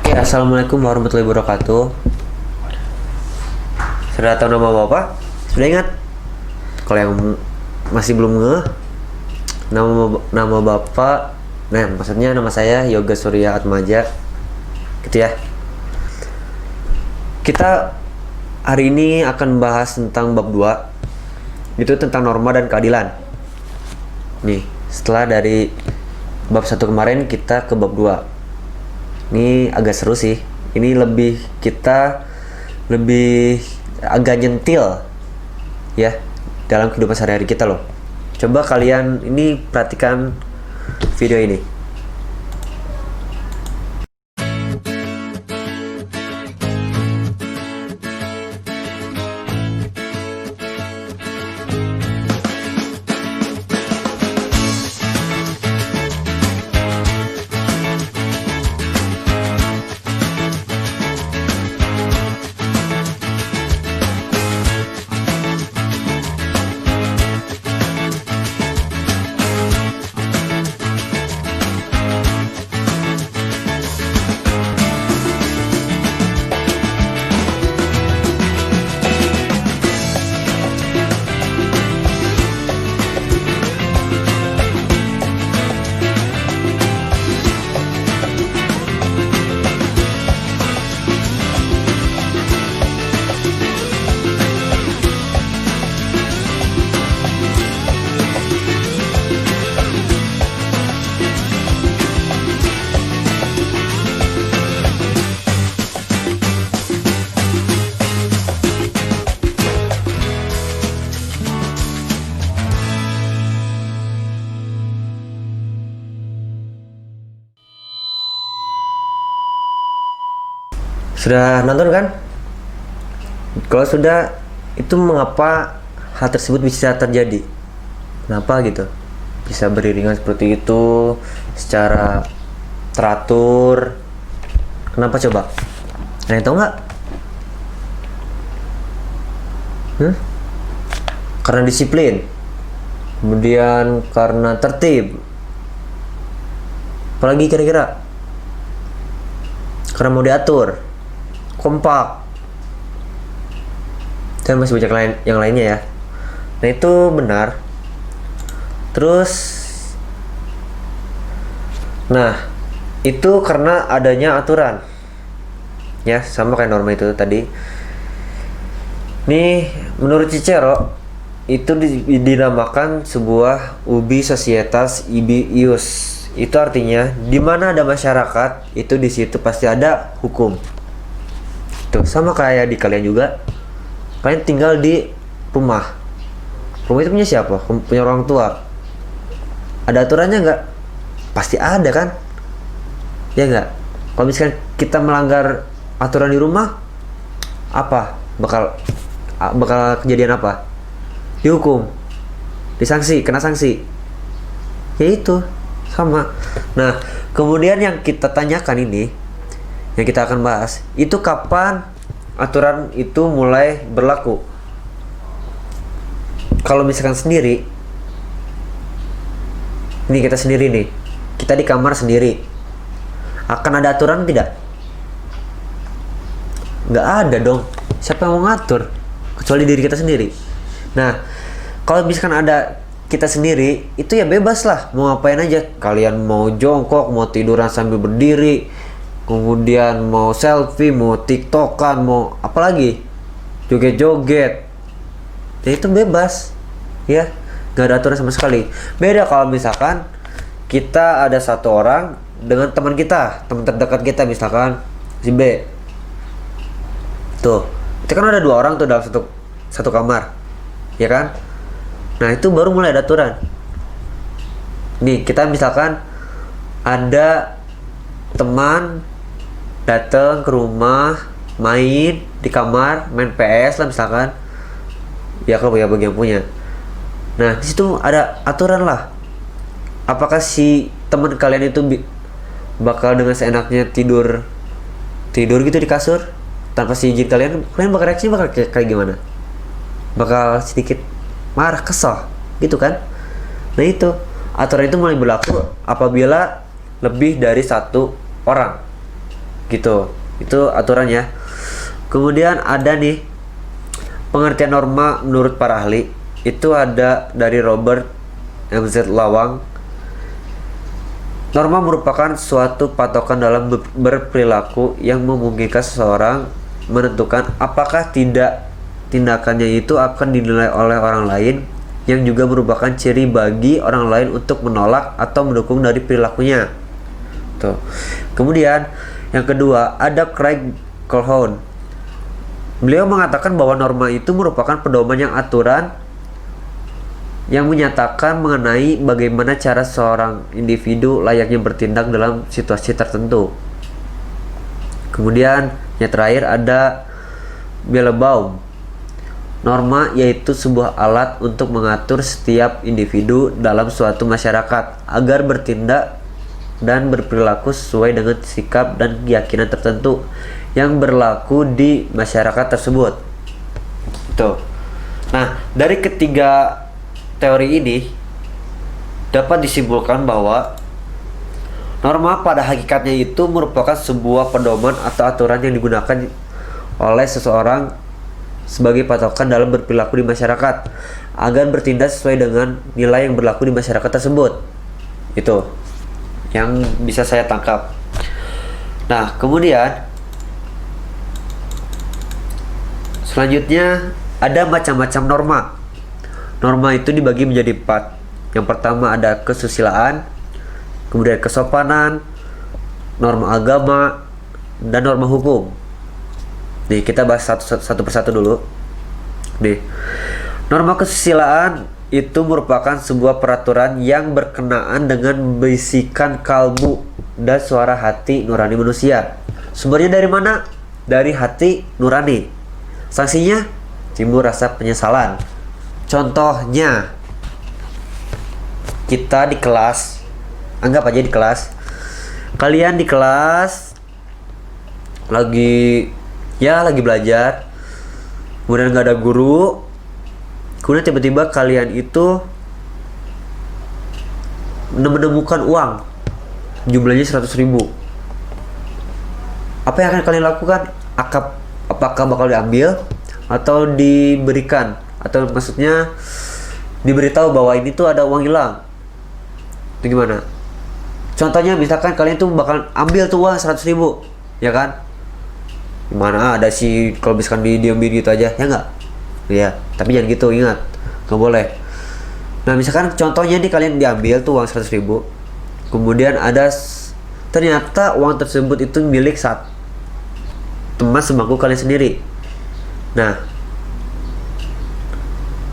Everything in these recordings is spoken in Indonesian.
Oke, assalamualaikum warahmatullahi wabarakatuh. Sudah tahu nama bapak? Sudah ingat? Kalau yang masih belum ngeh, nama bapak, nah maksudnya nama saya Yoga Surya Atmaja, gitu ya. Kita hari ini akan bahas tentang bab 2, itu tentang norma dan keadilan. Nih, setelah dari bab 1 kemarin kita ke bab 2. Ini agak seru sih. Ini kita lebih agak nyentil ya dalam kehidupan sehari-hari kita loh. Coba kalian ini perhatikan video ini. Sudah nonton kan? Kalau sudah, itu mengapa hal tersebut bisa terjadi? Kenapa gitu? Bisa beriringan seperti itu secara teratur. Kenapa coba? Ada yang tahu nggak? Karena disiplin. Kemudian karena tertib. Apalagi kira-kira? Karena mau diatur, kompak, dan masih banyak yang lainnya ya. Nah itu benar. Terus, nah itu karena adanya aturan ya, sama kayak norma itu tadi. Nih menurut Cicero itu dinamakan sebuah ubi societas ibi ius. Itu artinya di mana ada masyarakat itu di situ pasti ada hukum. Tuh sama kayak di kalian juga. Kalian tinggal di rumah. Rumah itu punya siapa? Punya orang tua. Ada aturannya nggak? Pasti ada kan? Ya nggak? Kalau misalkan kita melanggar aturan di rumah, apa? Bakal kejadian apa? Dihukum, disanksi, kena sanksi. Ya itu sama. Nah, kemudian yang kita tanyakan ini, yang kita akan bahas, itu kapan aturan itu mulai berlaku. Kalau misalkan sendiri, ini kita sendiri nih, kita di kamar sendiri, akan ada aturan tidak? Nggak ada dong. Siapa yang mau ngatur? Kecuali diri kita sendiri. Nah, kalau misalkan ada kita sendiri, itu ya bebas lah, mau ngapain aja. Kalian mau jongkok, mau tiduran sambil berdiri, kemudian mau selfie, mau tiktokan, mau apalagi, joget-joget, ya itu bebas ya, nggak ada aturan sama sekali. Beda kalau misalkan kita ada satu orang dengan teman kita, teman terdekat kita, misalkan si B tuh, itu kan ada 2 orang tuh dalam satu kamar ya kan. Nah itu baru mulai ada aturan. Nih kita misalkan ada teman datang ke rumah, main di kamar, main PS lah misalkan. Ya kalau bagi yang punya. Nah di situ ada aturan lah. Apakah si teman kalian itu bakal dengan seenaknya tidur gitu di kasur tanpa si izin kalian bakal reaksi kayak gimana? Bakal sedikit marah, kesal gitu kan. Nah itu aturan itu mulai berlaku apabila lebih dari 1 orang. gitu. Itu aturannya. Kemudian ada nih pengertian norma menurut para ahli. Itu ada dari Robert MZ Lawang. Norma merupakan suatu patokan dalam berperilaku yang memungkinkan seseorang menentukan apakah tidak tindakannya itu akan dinilai oleh orang lain, yang juga merupakan ciri bagi orang lain untuk menolak atau mendukung dari perilakunya. Tuh. Kemudian yang kedua ada Craig Calhoun. Beliau mengatakan bahwa norma itu merupakan pedoman yang aturan yang menyatakan mengenai bagaimana cara seorang individu layaknya bertindak dalam situasi tertentu. Kemudian yang terakhir ada Bellbaum. Norma yaitu sebuah alat untuk mengatur setiap individu dalam suatu masyarakat agar bertindak dan berperilaku sesuai dengan sikap dan keyakinan tertentu yang berlaku di masyarakat tersebut. Tuh. Nah, dari ketiga teori ini dapat disimpulkan bahwa norma pada hakikatnya itu merupakan sebuah pedoman atau aturan yang digunakan oleh seseorang sebagai patokan dalam berperilaku di masyarakat agar bertindak sesuai dengan nilai yang berlaku di masyarakat tersebut. Itu yang bisa saya tangkap. Nah, kemudian selanjutnya ada macam-macam norma. Norma itu dibagi menjadi 4. Yang pertama ada kesusilaan, kemudian kesopanan, norma agama, dan norma hukum. Nih, kita bahas satu persatu dulu. Nih, norma kesusilaan itu merupakan sebuah peraturan yang berkenaan dengan bisikan kalbu dan suara hati nurani manusia. Sumbernya dari mana? Dari hati nurani. Sanksinya timbul rasa penyesalan. Contohnya, kita di kelas, anggap aja di kelas, kalian di kelas lagi belajar, kemudian gak ada guru, kemudian tiba-tiba kalian itu menemukan uang jumlahnya 100.000. Apa yang akan kalian lakukan? Apakah bakal diambil atau diberikan? Atau maksudnya diberitahu bahwa ini tuh ada uang hilang? Itu gimana? Contohnya misalkan kalian tuh bakal ambil tuh uang 100.000, ya kan? Gimana ada sih kalau misalkan didiamin gitu aja, ya nggak? Ya, tapi jangan gitu, ingat, nggak boleh. Nah, misalkan contohnya nih kalian diambil tuh uang 100.000, kemudian ternyata uang tersebut itu milik teman sebangku kalian sendiri. Nah,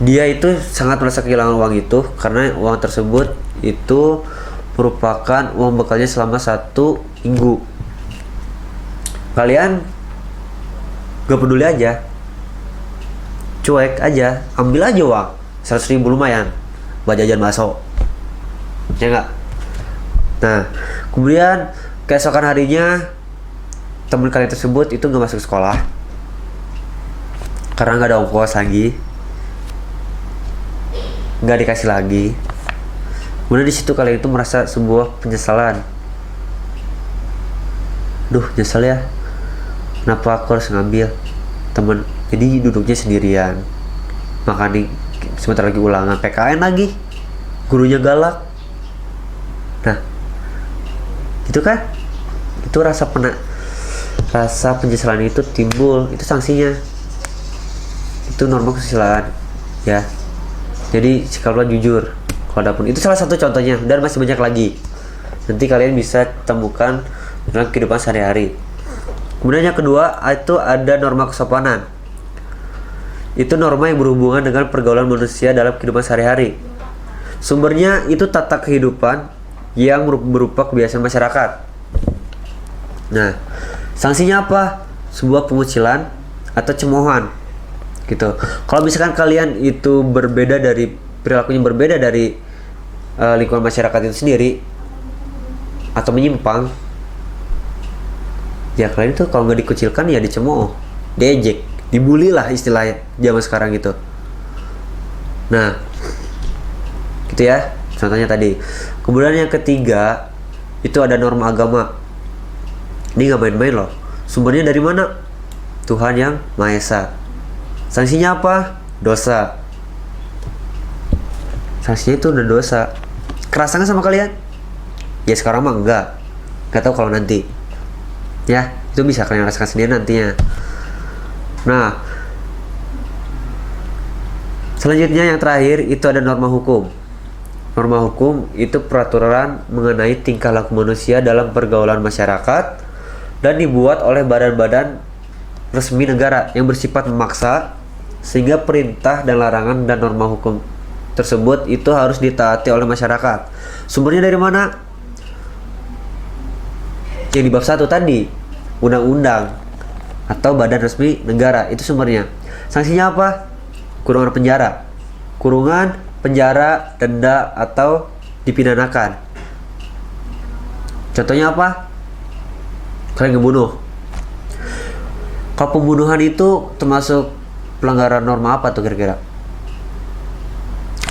dia itu sangat merasa kehilangan uang itu karena uang tersebut itu merupakan uang bekalnya selama 1 minggu. Kalian gak peduli aja, cuek aja, ambil aja uang 100.000, lumayan buat jajan bakso, ya nggak? Nah, kemudian keesokan harinya teman kalian tersebut itu gak masuk sekolah karena gak ada ongkos lagi, nggak dikasih lagi. Kemudian di situ kalian itu merasa sebuah penyesalan. Duh, nyesel ya, kenapa aku harus ngambil temen, jadi duduknya sendirian, makanya sebentar lagi ulangan PKN lagi, gurunya galak. Nah, gitu kan, itu rasa penyesalan itu timbul, itu sanksinya, itu norma kesusilaan ya. Jadi sikaplah jujur kalau adapun. Itu salah satu contohnya dan masih banyak lagi. Nanti kalian bisa temukan dalam kehidupan sehari-hari. Kemudian yang kedua itu ada norma kesopanan. Itu norma yang berhubungan dengan pergaulan manusia dalam kehidupan sehari-hari. Sumbernya itu tata kehidupan yang berupa kebiasaan masyarakat. Nah, sanksinya apa? Sebuah pengucilan atau cemoohan gitu. Kalau misalkan kalian itu perilakunya berbeda dari lingkungan masyarakat itu sendiri atau menyimpang, ya kalian itu kalau nggak dikucilkan ya dicemooh, diejek, dibully lah istilahnya zaman sekarang gitu. Nah, gitu ya contohnya tadi. Kemudian yang ketiga itu ada norma agama. Ini nggak main-main loh. Sumbernya dari mana? Tuhan yang Maha Esa. Sanksinya apa? Dosa. Sanksinya itu udah dosa. Kerasa nggak sama kalian? Ya sekarang mah enggak. Gak tahu kalau nanti. Ya, itu bisa kalian rasakan sendiri nantinya. Nah, selanjutnya yang terakhir itu ada norma hukum. Norma hukum itu peraturan mengenai tingkah laku manusia dalam pergaulan masyarakat dan dibuat oleh badan-badan resmi negara yang bersifat memaksa, sehingga perintah dan larangan dan norma hukum tersebut itu harus ditaati oleh masyarakat. Sumbernya dari mana? Yang di bab 1 tadi, undang-undang atau badan resmi negara, itu sumbernya. Sanksinya apa? Kurungan penjara. Kurungan, penjara, denda, atau dipidanakan. Contohnya apa? Kalian ngebunuh. Kalau pembunuhan itu termasuk pelanggaran norma apa tuh kira-kira?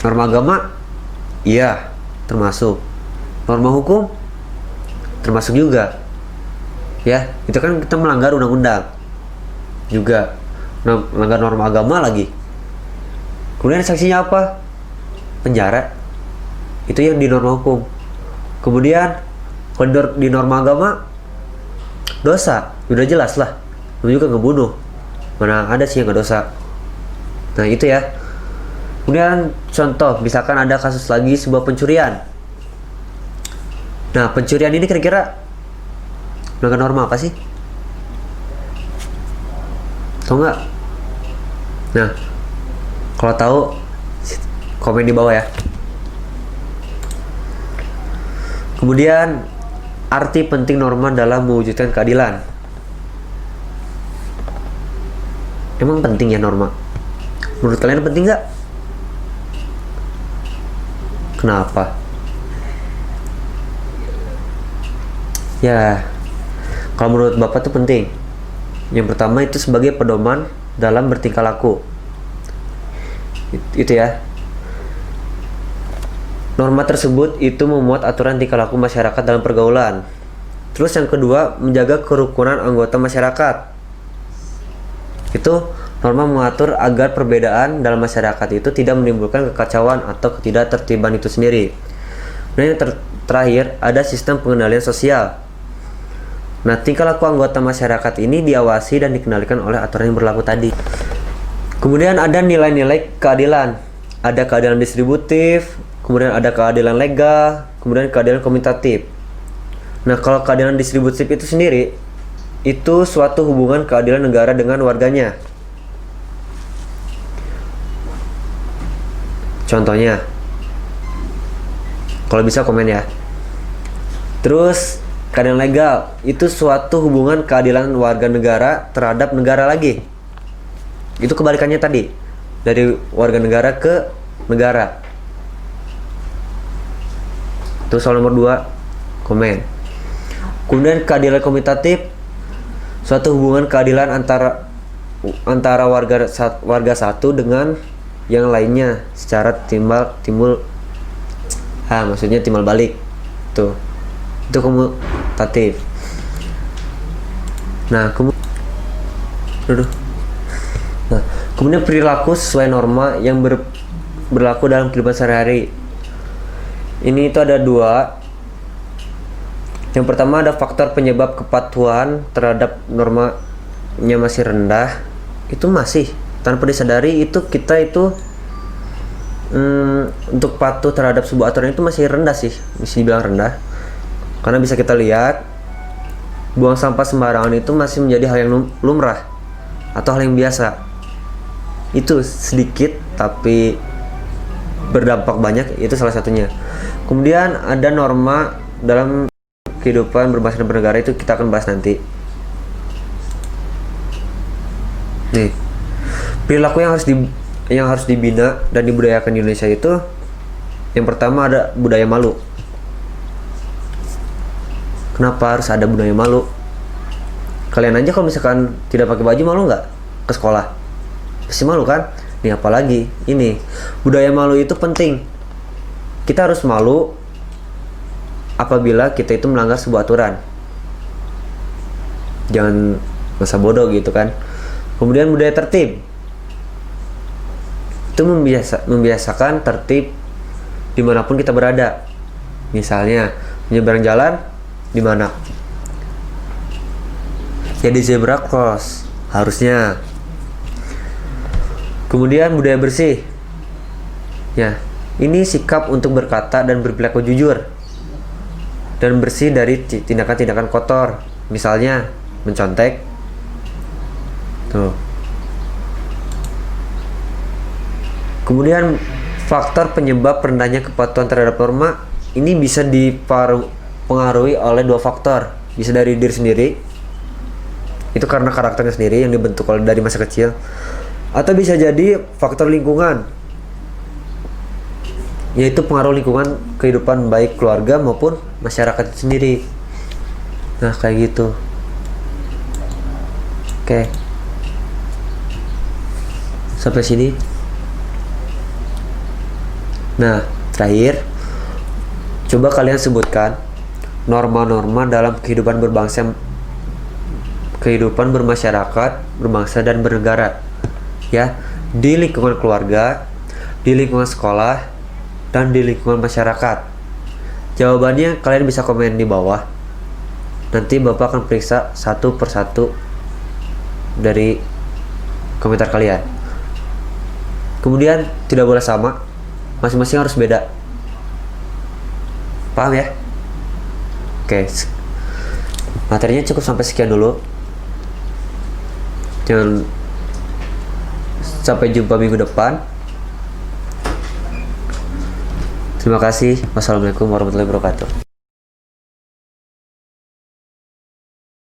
Norma agama? Iya, termasuk. Norma hukum? Termasuk juga. Ya, itu kan kita melanggar undang-undang juga, melanggar norma agama lagi. Kemudian sanksinya apa? Penjara. Itu yang di norma hukum. Kemudian kalau di norma agama, dosa. Udah jelas lah, lu juga ngebunuh. Mana ada sih yang nggak dosa. Nah itu ya. Kemudian contoh, misalkan ada kasus lagi sebuah pencurian. Nah pencurian ini kira-kira melanggar norma apa sih? Tahu nggak? Nah, kalau tahu komen di bawah ya. Kemudian arti penting norma dalam mewujudkan keadilan. Emang penting ya norma? Menurut kalian penting nggak? Kenapa? Ya, kalau menurut Bapak tuh penting. Yang pertama itu sebagai pedoman dalam bertingkah laku. Itu ya. Norma tersebut itu memuat aturan tingkah laku masyarakat dalam pergaulan. Terus yang kedua, menjaga kerukunan anggota masyarakat. Itu norma mengatur agar perbedaan dalam masyarakat itu tidak menimbulkan kekacauan atau ketidaktertiban itu sendiri. Dan yang terakhir, ada sistem pengendalian sosial. Nah, tingkah laku anggota masyarakat ini diawasi dan dikendalikan oleh aturan yang berlaku tadi. Kemudian ada nilai-nilai keadilan. Ada keadilan distributif, kemudian ada keadilan legal, kemudian keadilan komutatif. Nah, kalau keadilan distributif itu sendiri, itu suatu hubungan keadilan negara dengan warganya. Contohnya, kalau bisa komen ya. Terus keadilan legal itu suatu hubungan keadilan warga negara terhadap negara lagi. Itu kebalikannya tadi, dari warga negara ke negara. Itu soal nomor 2, komen. Kemudian keadilan komutatif, suatu hubungan keadilan antara warga satu dengan yang lainnya secara maksudnya timbal balik. Tuh. Itu komutatif. Nah, kemudian perilaku sesuai norma yang berlaku dalam kehidupan sehari-hari. Ini itu ada 2. Yang pertama ada faktor penyebab kepatuhan terhadap normanya masih rendah. Itu masih tanpa disadari itu kita itu untuk patuh terhadap sebuah aturan itu masih rendah sih, bisa dibilang rendah. Karena bisa kita lihat buang sampah sembarangan itu masih menjadi hal yang lumrah atau hal yang biasa. Itu sedikit tapi berdampak banyak, itu salah satunya. Kemudian ada norma dalam kehidupan berbangsa dan bernegara, itu kita akan bahas nanti. Nih, perilaku yang harus dibina dan dibudayakan di Indonesia itu, yang pertama ada budaya malu. Kenapa harus ada budaya malu? Kalian aja kalau misalkan tidak pakai baju malu nggak ke sekolah? Pasti malu kan? Nih apalagi ini budaya malu itu penting. Kita harus malu apabila kita itu melanggar sebuah aturan. jangan masa bodoh gitu kan. Kemudian budaya tertib, itu membiasakan tertib dimanapun kita berada. Misalnya menyeberang jalan di mana? Ya di zebra cross harusnya. Kemudian budaya bersih, ya ini sikap untuk berkata dan berperilaku jujur dan bersih dari tindakan-tindakan kotor, misalnya mencontek tuh. Kemudian faktor penyebab rendahnya kepatuhan terhadap norma ini bisa dipengaruhi oleh dua faktor. Bisa dari diri sendiri, itu karena karakternya sendiri yang dibentuk dari masa kecil, atau bisa jadi faktor lingkungan, yaitu pengaruh lingkungan kehidupan baik keluarga maupun masyarakat sendiri. Nah kayak gitu. Oke, sampai sini. Nah terakhir, coba kalian sebutkan norma-norma dalam kehidupan berbangsa, kehidupan bermasyarakat, berbangsa dan bernegara, ya, di lingkungan keluarga, di lingkungan sekolah, dan di lingkungan masyarakat. Jawabannya kalian bisa komen di bawah. Nanti Bapak akan periksa satu persatu dari komentar kalian. Kemudian tidak boleh sama, masing-masing harus beda. Paham ya? Oke, materinya cukup sampai sekian dulu. Jangan sampai jumpa minggu depan. Terima kasih. Wassalamualaikum warahmatullahi wabarakatuh.